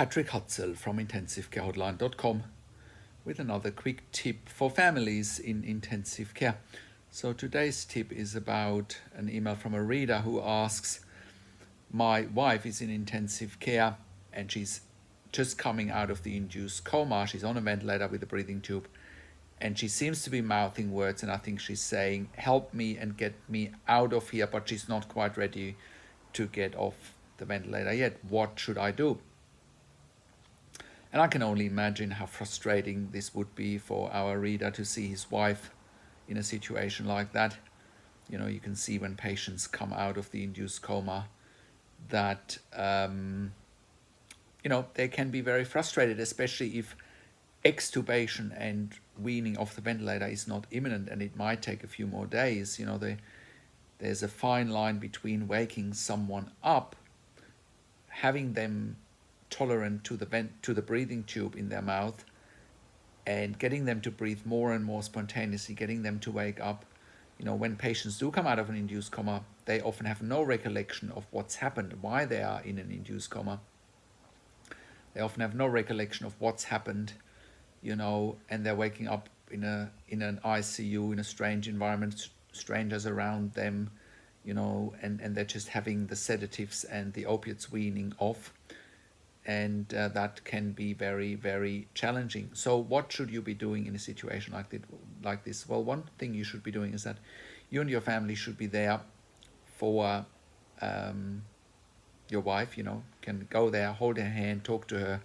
Patrick Hutzel from intensivecarehotline.com with another quick tip for families in intensive care. So today's tip is about an email from a reader who asks, my wife is in intensive care and she's just coming out of the induced coma. She's on a ventilator with a breathing tube and she seems to be mouthing words, and I think she's saying, help me and get me out of here, but she's not quite ready to get off the ventilator yet. What should I do? And I can only imagine how frustrating this would be for our reader to see his wife in a situation like that. You know, you can see when patients come out of the induced coma that, they can be very frustrated, especially if extubation and weaning off the ventilator is not imminent and it might take a few more days. You know, there's a fine line between waking someone up, having them tolerant to the breathing tube in their mouth, and getting them to breathe more and more spontaneously, getting them to wake up. You know, when patients do come out of an induced coma, they often have no recollection of what's happened, why they are in an induced coma. They often have no recollection of what's happened, and they're waking up in an ICU in a strange environment, strangers around them, and they're just having the sedatives and the opiates weaning off. And that can be very, very challenging. So what should you be doing in a situation like this? Well, one thing you should be doing is that you and your family should be there for your wife. Can go there, hold her hand, talk to her,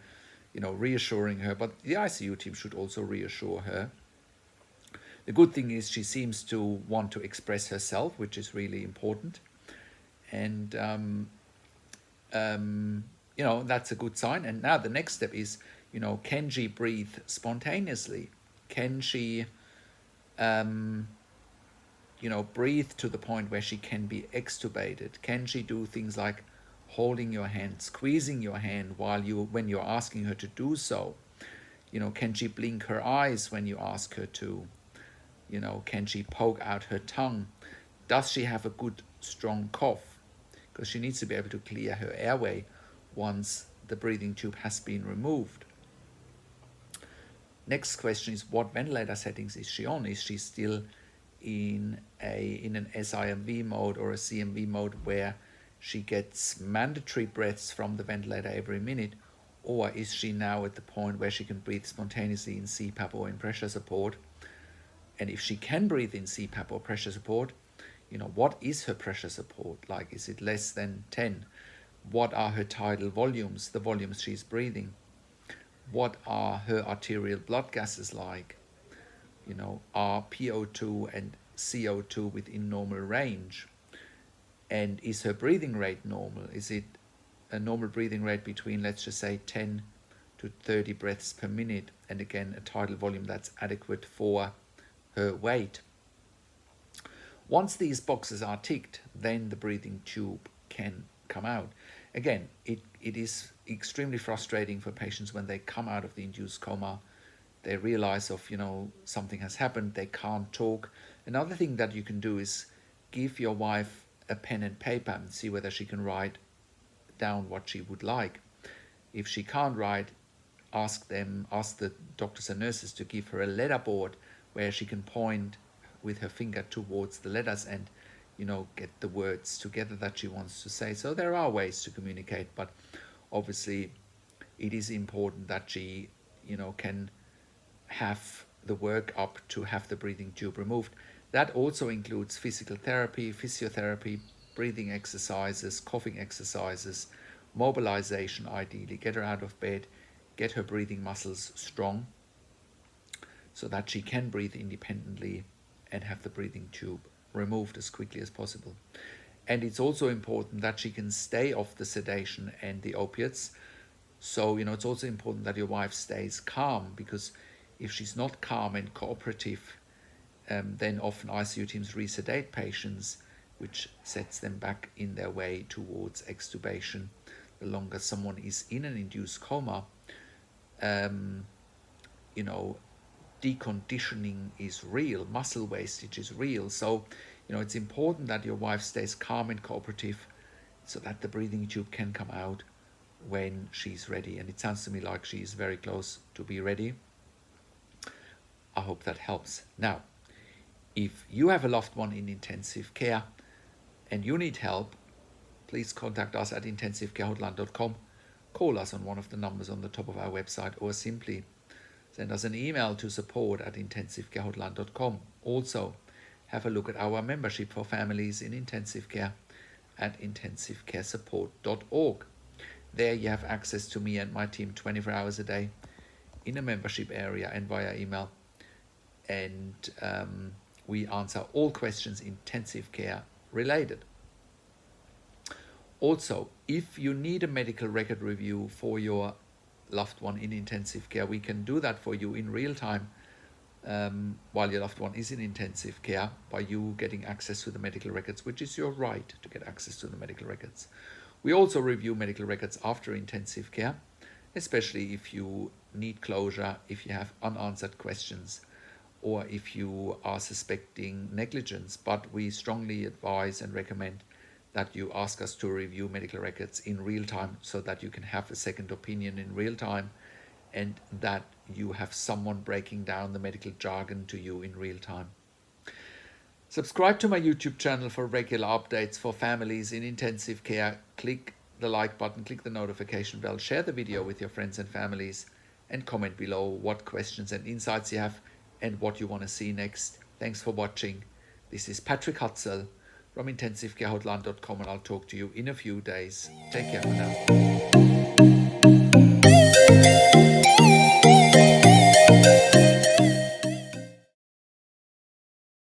reassuring her. But the ICU team should also reassure her. The good thing is she seems to want to express herself, which is really important. And that's a good sign. And now the next step is, can she breathe spontaneously? Can she, breathe to the point where she can be extubated? Can she do things like holding your hand, squeezing your hand when you're asking her to do so? Can she blink her eyes when you ask her to? Can she poke out her tongue? Does she have a good, strong cough? Because she needs to be able to clear her airway once the breathing tube has been removed. Next question is, what ventilator settings is she on? Is she still in an SIMV mode or a CMV mode where she gets mandatory breaths from the ventilator every minute? Or is she now at the point where she can breathe spontaneously in CPAP or in pressure support? And if she can breathe in CPAP or pressure support, what is her pressure support like? Is it less than 10? What are her tidal volumes, the volumes she's breathing? What are her arterial blood gases like? Are PO2 and CO2 within normal range? And is her breathing rate normal? Is it a normal breathing rate between, let's just say, 10 to 30 breaths per minute? And again, a tidal volume that's adequate for her weight. Once these boxes are ticked, then the breathing tube can come out. Again, it is extremely frustrating for patients when they come out of the induced coma. They realize something has happened, they can't talk. Another thing that you can do is give your wife a pen and paper and see whether she can write down what she would like. If she can't write, ask the doctors and nurses to give her a letter board where she can point with her finger towards the letters and get the words together that she wants to say. So there are ways to communicate, but obviously it is important that she, can have the work up to have the breathing tube removed. That also includes physical therapy, physiotherapy, breathing exercises, coughing exercises, mobilization ideally, get her out of bed, get her breathing muscles strong so that she can breathe independently and have the breathing tube removed as quickly as possible. And it's also important that she can stay off the sedation and the opiates. So, it's also important that your wife stays calm, because if she's not calm and cooperative, then often ICU teams resedate patients, which sets them back in their way towards extubation. The longer someone is in an induced coma, deconditioning is real, muscle wastage is real. So, it's important that your wife stays calm and cooperative so that the breathing tube can come out when she's ready. And it sounds to me like she's very close to be ready. I hope that helps. Now, if you have a loved one in intensive care and you need help, please contact us at intensivecarehotline.com. Call us on one of the numbers on the top of our website, or simply send us an email to support@intensivecarehotline.com. Also, have a look at our membership for families in intensive care at intensivecaresupport.org. There you have access to me and my team 24 hours a day in a membership area and via email. And we answer all questions intensive care related. Also, if you need a medical record review for your loved one in intensive care, we can do that for you in real time while your loved one is in intensive care, by you getting access to the medical records, which is your right to get access to the medical records. We also review medical records after intensive care, especially if you need closure, if you have unanswered questions, or if you are suspecting negligence. But we strongly advise and recommend that you ask us to review medical records in real time, so that you can have a second opinion in real time, and that you have someone breaking down the medical jargon to you in real time. Subscribe to my YouTube channel for regular updates for families in intensive care. Click the like button, click the notification bell, share the video with your friends and families, and comment below what questions and insights you have and what you want to see next. Thanks for watching. This is Patrick Hutzel from intensivecarehotline.com, and I'll talk to you in a few days. Take care for now.